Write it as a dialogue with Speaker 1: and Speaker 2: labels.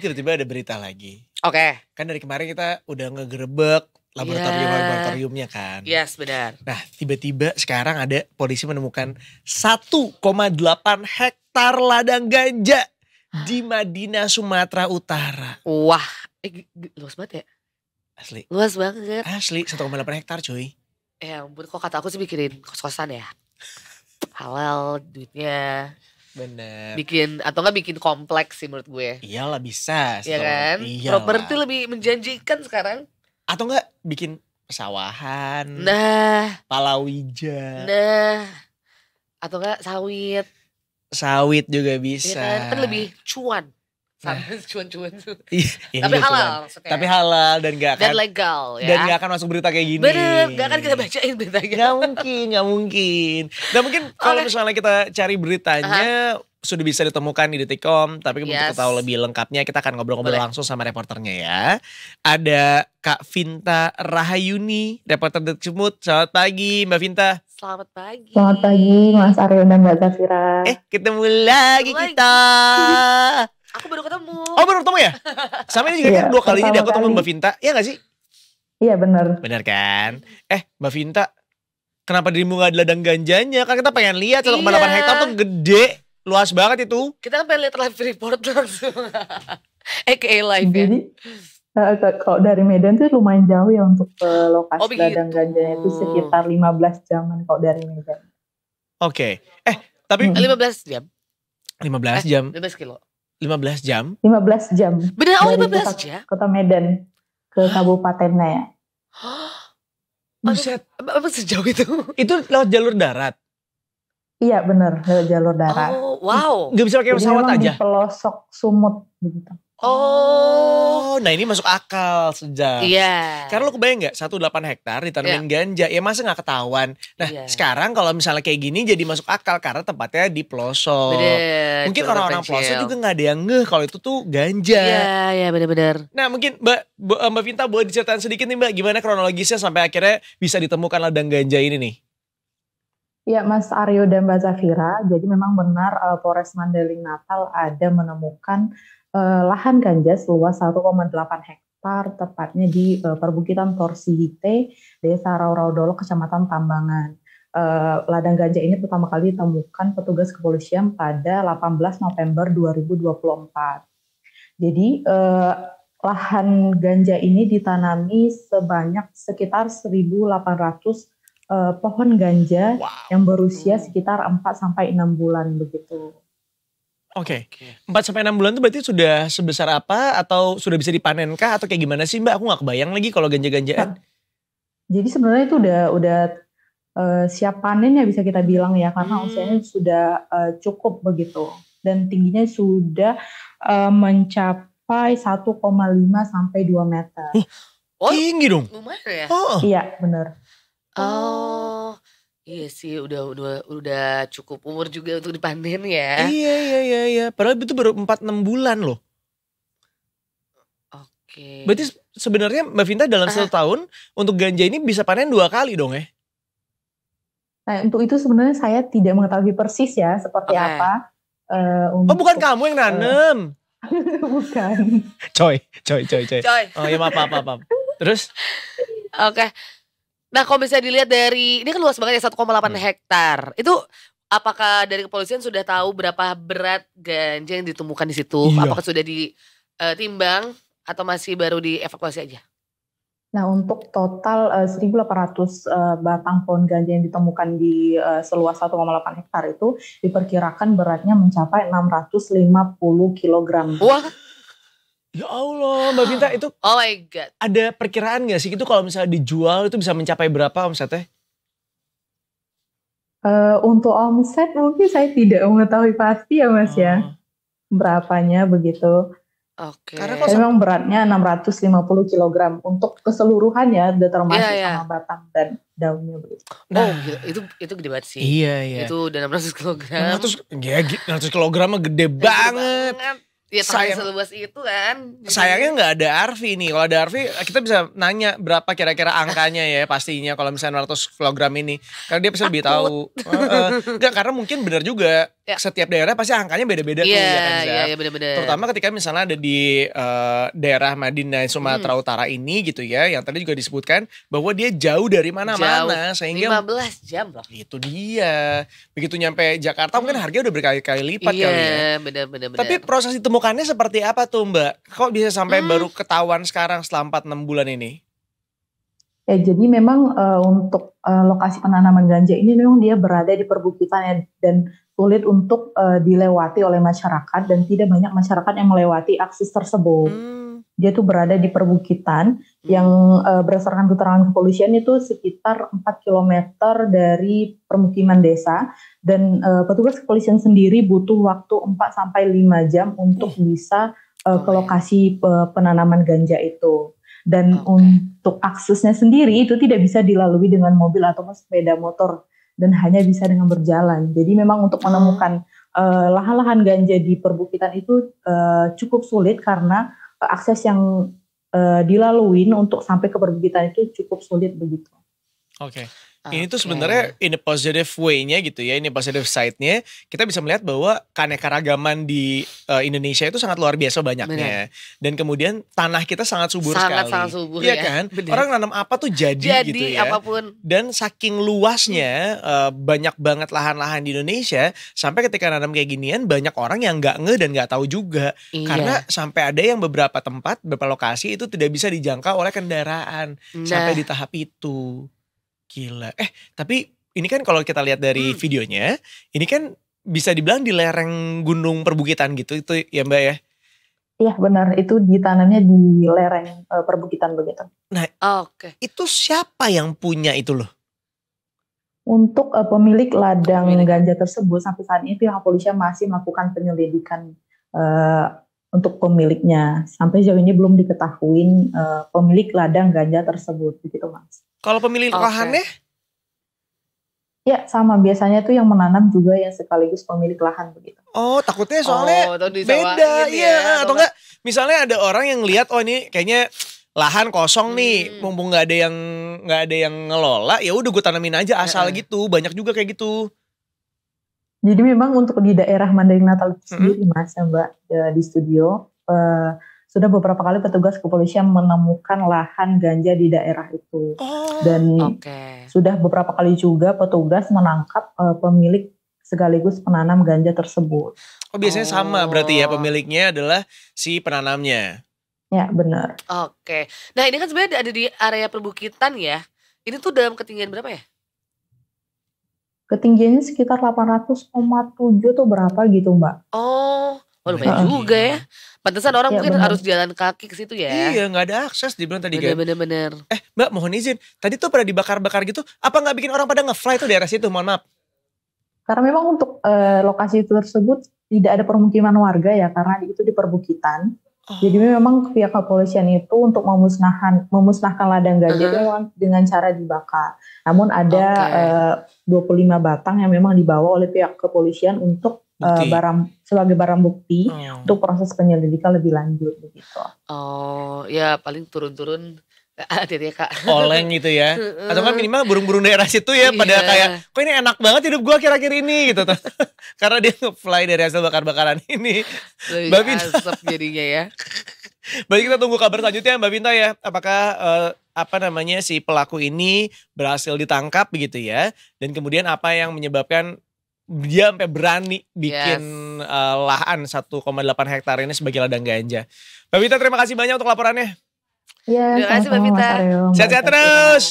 Speaker 1: tiba-tiba ada berita lagi.
Speaker 2: Oke.
Speaker 1: Kan dari kemarin kita udah ngegerebek laboratoriumnya kan.
Speaker 2: Yes, benar.
Speaker 1: Nah tiba-tiba sekarang ada polisi menemukan 1,8 hektar ladang ganja di Madinah, Sumatera Utara.
Speaker 2: Wah, luas banget ya?
Speaker 1: Asli.
Speaker 2: Luas banget.
Speaker 1: Asli 1,8 hektar cuy.
Speaker 2: Ya ampun, kok kata aku sih bikin kos-kosan ya. Halal duitnya.
Speaker 1: Bener.
Speaker 2: Bikin, atau gak bikin kompleks sih menurut gue.
Speaker 1: Iyalah bisa.
Speaker 2: Iya kan? Properti lebih menjanjikan sekarang.
Speaker 1: Atau enggak bikin pesawahan.
Speaker 2: Nah.
Speaker 1: Palawija.
Speaker 2: Nah. Atau enggak sawit.
Speaker 1: Sawit juga bisa.
Speaker 2: Ya kan lebih cuan. Cuan-cuan tuh.
Speaker 1: Tapi
Speaker 2: halal.
Speaker 1: Tapi halal dan gak akan.
Speaker 2: Dan legal ya.
Speaker 1: Dan gak akan masuk berita kayak gini.
Speaker 2: Bener, gak akan kita bacain beritanya.
Speaker 1: Gak mungkin. Dan mungkin kalau misalnya kita cari beritanya sudah bisa ditemukan di Detikcom. Tapi untuk tahu lebih lengkapnya kita akan ngobrol-ngobrol langsung sama reporternya ya. Ada Kak Vinta Rahayuni, reporter Detik Sumut. Selamat pagi Mbak Vinta.
Speaker 2: Selamat pagi.
Speaker 3: Selamat pagi Mas Aryo dan Mbak Zafira.
Speaker 1: Ketemu lagi kita.
Speaker 2: Aku baru ketemu.
Speaker 1: Oh baru ketemu ya? Sama ini juga kan 2 kali ini aku ketemu Mbak Vinta. Iya gak sih?
Speaker 3: Iya benar.
Speaker 1: Benar kan? Mbak Vinta, kenapa dirimu gak ada ladang ganjanya? Kan kita pengen lihat 1,8 hektar tuh gede. Luas banget itu.
Speaker 2: Kita kan pengen lihat live report langsung. live ya.
Speaker 3: Jadi kalau dari Medan tuh lumayan jauh ya untuk ke lokasi ladang ganjanya itu sekitar 15 jaman kalau dari Medan.
Speaker 1: Oke. Tapi
Speaker 2: 15 jam.
Speaker 1: 15 jam.
Speaker 2: 15 kilo.
Speaker 1: 15 jam.
Speaker 3: 15 jam.
Speaker 2: Benar,
Speaker 3: dari
Speaker 2: 15 jam.
Speaker 3: Kota Medan ke kabupatennya ya.
Speaker 1: Buset.
Speaker 2: Apa sejauh itu?
Speaker 1: Itu lewat jalur darat.
Speaker 3: Iya benar, lewat jalur darat.
Speaker 2: Oh, wow.
Speaker 1: Gak bisa pakai pesawat aja.
Speaker 3: Di pelosok Sumut begitu.
Speaker 1: Oh, nah ini masuk akal sejak.
Speaker 2: Iya.
Speaker 1: Karena lu kebayang gak 1,8 hektar ditanemin ganja, ya masa gak ketahuan. Nah sekarang kalau misalnya kayak gini jadi masuk akal karena tempatnya di pelosok.
Speaker 2: Bener,
Speaker 1: mungkin orang-orang pelosok juga gak ada yang ngeh kalau itu tuh ganja.
Speaker 2: Iya bener-bener.
Speaker 1: Nah mungkin Mbak Vinta boleh diceritain sedikit nih Mbak, gimana kronologisnya sampai akhirnya bisa ditemukan ladang ganja ini nih?
Speaker 3: Ya Mas Aryo dan Mbak Zafira, jadi memang benar Polres Mandailing Natal ada menemukan lahan ganja seluas 1,8 hektar tepatnya di perbukitan Torsihite, Desa Rauraudolo, Kecamatan Tambangan. Ladang ganja ini pertama kali ditemukan petugas kepolisian pada 18 November 2024. Jadi lahan ganja ini ditanami sebanyak sekitar 1.800 pohon ganja yang berusia sekitar 4-6 bulan begitu.
Speaker 1: Oke. 4-6 bulan itu berarti sudah sebesar apa atau sudah bisa dipanenkah atau kayak gimana sih Mbak? Aku gak kebayang lagi kalau ganja-ganjaan.
Speaker 3: Jadi sebenarnya itu udah siap panen ya bisa kita bilang ya, karena usianya sudah cukup begitu. Dan tingginya sudah mencapai 1,5 sampai 2 meter.
Speaker 1: Tinggi dong.
Speaker 2: Lumayan ya?
Speaker 3: Iya benar.
Speaker 2: Iya sih udah cukup umur juga untuk dipanen ya.
Speaker 1: Iya. Padahal itu baru 4-6 bulan loh.
Speaker 2: Oke.
Speaker 1: Berarti sebenarnya Mbak Vinta dalam 1 tahun untuk ganja ini bisa panen 2 kali dong ya?
Speaker 3: Nah untuk itu sebenarnya saya tidak mengetahui persis ya seperti apa.
Speaker 1: Bukan kamu yang nanam?
Speaker 3: Bukan.
Speaker 1: Coy. Oh ya maaf. Terus?
Speaker 2: Oke. Nah kalau bisa dilihat dari, ini kan luas banget ya 1,8 hektar. Itu apakah dari kepolisian sudah tahu berapa berat ganja yang ditemukan di situ?
Speaker 1: Iya.
Speaker 2: Apakah sudah ditimbang atau masih baru dievakuasi aja?
Speaker 3: Nah untuk total 1.800 batang pohon ganja yang ditemukan di seluas 1,8 hektar itu diperkirakan beratnya mencapai 650 kg.
Speaker 2: Wah.
Speaker 1: Ya Allah Mbak Vinta itu
Speaker 2: oh my God.
Speaker 1: Ada perkiraan gak sih itu kalau misalnya dijual itu bisa mencapai berapa omsetnya?
Speaker 3: Untuk omset mungkin saya tidak mengetahui pasti ya Mas ya. Berapanya begitu.
Speaker 2: Oke.
Speaker 3: Karena memang beratnya 650 kg untuk keseluruhan ya, termasuk sama batang dan daunnya begitu.
Speaker 2: Nah, itu gede banget sih.
Speaker 1: Iya.
Speaker 2: Itu udah 600 kg.
Speaker 1: 600 kg mah gede banget.
Speaker 2: Ya seluas itu kan.
Speaker 1: Sayangnya nggak ada Arfi nih. Kalau ada Arfi kita bisa nanya berapa kira-kira angkanya ya pastinya kalau misalnya 200 kilogram ini. Karena dia pasti lebih tahu. Enggak, karena mungkin benar juga setiap daerah pasti angkanya beda-beda tuh ya kan.
Speaker 2: Iya benar-benar.
Speaker 1: Terutama ketika misalnya ada di daerah Madinah Sumatera Utara ini gitu ya. Yang tadi juga disebutkan bahwa dia jauh dari mana-mana. Sehingga
Speaker 2: 15 jam loh.
Speaker 1: Itu dia. Begitu nyampe Jakarta mungkin harganya udah berkali-kali lipat kali ya.
Speaker 2: Iya benar-benar.
Speaker 1: Tapi proses ditemukannya seperti apa tuh Mbak? Kok bisa sampai baru ketahuan sekarang setelah 4-6 bulan ini?
Speaker 3: Ya, jadi memang untuk lokasi penanaman ganja ini memang dia berada di perbukitan ya, dan sulit untuk dilewati oleh masyarakat dan tidak banyak masyarakat yang melewati akses tersebut. Dia tuh berada di perbukitan yang berdasarkan keterangan kepolisian itu sekitar 4 km dari permukiman desa dan petugas kepolisian sendiri butuh waktu 4-5 jam untuk bisa ke lokasi penanaman ganja itu. Dan untuk aksesnya sendiri itu tidak bisa dilalui dengan mobil atau sepeda motor dan hanya bisa dengan berjalan. Jadi memang untuk menemukan lahan-lahan ganja di perbukitan itu cukup sulit karena akses yang dilalui untuk sampai ke perbukitan itu cukup sulit begitu.
Speaker 1: Oke. Ini tuh sebenarnya in a positive way-nya gitu ya, ini positive side-nya kita bisa melihat bahwa keanekaragaman di Indonesia itu sangat luar biasa banyaknya. Dan kemudian tanah kita sangat subur sekali.
Speaker 2: Sangat subur
Speaker 1: ya.
Speaker 2: Ya
Speaker 1: Kan?
Speaker 2: bener.
Speaker 1: Orang nanam apa tuh jadi gitu ya.
Speaker 2: Apapun.
Speaker 1: Dan saking luasnya banyak banget lahan-lahan di Indonesia sampai ketika nanam kayak ginian banyak orang yang nggak ngeh dan nggak tahu juga. Karena sampai ada yang beberapa tempat, beberapa lokasi itu tidak bisa dijangkau oleh kendaraan sampai di tahap itu. Gila. Tapi ini kan kalau kita lihat dari videonya, ini kan bisa dibilang di lereng gunung perbukitan gitu itu ya Mbak ya?
Speaker 3: Iya benar, itu ditanamnya di lereng perbukitan begitu.
Speaker 1: Nah, itu siapa yang punya itu loh?
Speaker 3: Untuk pemilik ladang ganja tersebut sampai saat ini pihak kepolisian masih melakukan penyelidikan untuk pemiliknya. Sampai sejauh ini belum diketahui pemilik ladang ganja tersebut begitu Mas.
Speaker 1: Kalau pemilik lahannya?
Speaker 3: Ya sama, biasanya tuh yang menanam juga yang sekaligus pemilik lahan begitu.
Speaker 1: Oh takutnya soalnya beda ya. Atau enggak misalnya ada orang yang lihat ini kayaknya lahan kosong nih, mumpung nggak ada yang ngelola, ya udah gue tanamin aja asal gitu. Banyak juga kayak gitu.
Speaker 3: Jadi memang untuk di daerah Mandailing Natal sendiri Mas ya Mbak di studio sudah beberapa kali petugas kepolisian menemukan lahan ganja di daerah itu. Dan sudah beberapa kali juga petugas menangkap pemilik sekaligus penanam ganja tersebut.
Speaker 1: Biasanya sama berarti ya, pemiliknya adalah si penanamnya.
Speaker 3: Ya benar.
Speaker 2: Nah ini kan sebenarnya ada di area perbukitan ya. Ini tuh dalam ketinggian berapa ya?
Speaker 3: Ketinggiannya sekitar 800,7 tuh berapa gitu Mbak.
Speaker 2: Lumayan juga ya. Pantesan orang mungkin harus jalan kaki ke situ ya.
Speaker 1: Iya, nggak ada akses dibilang tadi kan.
Speaker 2: Bener.
Speaker 1: Mbak mohon izin, tadi tuh pada dibakar-bakar gitu, apa nggak bikin orang pada nge-fly tuh di daerah situ? Mohon maaf.
Speaker 3: Karena memang untuk lokasi tersebut tidak ada permukiman warga ya, karena itu di perbukitan. Jadi memang pihak kepolisian itu untuk memusnahkan ladang ganja dengan cara dibakar. Namun ada 25 batang yang memang dibawa oleh pihak kepolisian untuk sebagai barang bukti untuk proses penyelidikan lebih lanjut begitu.
Speaker 2: Ya paling turun-turun ada ya Kak.
Speaker 1: Oleng gitu ya. Atau kan minimal burung-burung daerah situ ya pada kayak kok ini enak banget hidup gue akhir-akhir ini gitu. Karena dia nge-fly dari hasil bakar-bakaran ini. Mbak Binta
Speaker 2: asap jadinya ya.
Speaker 1: Baik, kita tunggu kabar selanjutnya Mbak Binta ya. Apakah si pelaku ini berhasil ditangkap begitu ya. Dan kemudian apa yang menyebabkan dia sampai berani bikin lahan 1,8 hektar ini sebagai ladang ganja. Mbak Binta terima kasih banyak untuk laporannya.
Speaker 3: Ya,
Speaker 2: terima kasih Mbak Binta.
Speaker 1: Sehat-sehat terus.